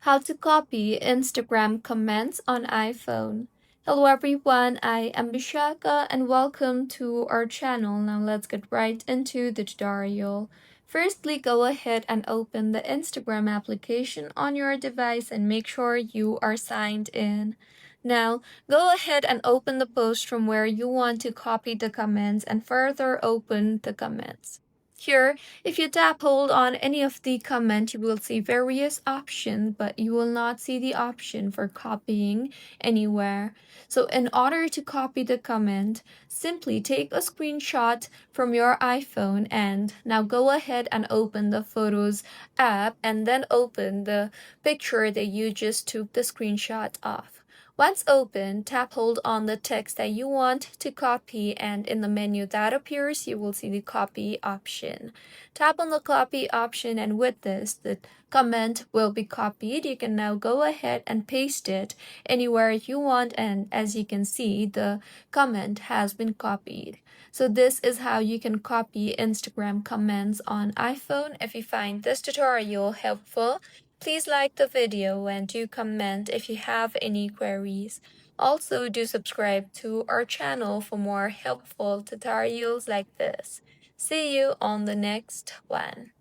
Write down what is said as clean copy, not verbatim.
How to copy Instagram comments on iPhone. Hello everyone, I am Bishaka and welcome to our channel. Now let's get right into the tutorial. Firstly, go ahead and open the Instagram application on your device and make sure you are signed in. Now, go ahead and open the post from where you want to copy the comments and further open the comments. Here, if you tap hold on any of the comment, you will see various options, but you will not see the option for copying anywhere. So in order to copy the comment, simply take a screenshot from your iPhone and now go ahead and open the Photos app and then open the picture that you just took the screenshot of. Once open, tap hold on the text that you want to copy, and in the menu that appears, you will see the copy option. Tap on the copy option, and with this, the comment will be copied. You can now go ahead and paste it anywhere you want, and as you can see, the comment has been copied. So this is how you can copy Instagram comments on iPhone. If you find this tutorial helpful, please like the video and do comment if you have any queries. Also, do subscribe to our channel for more helpful tutorials like this. See you on the next one.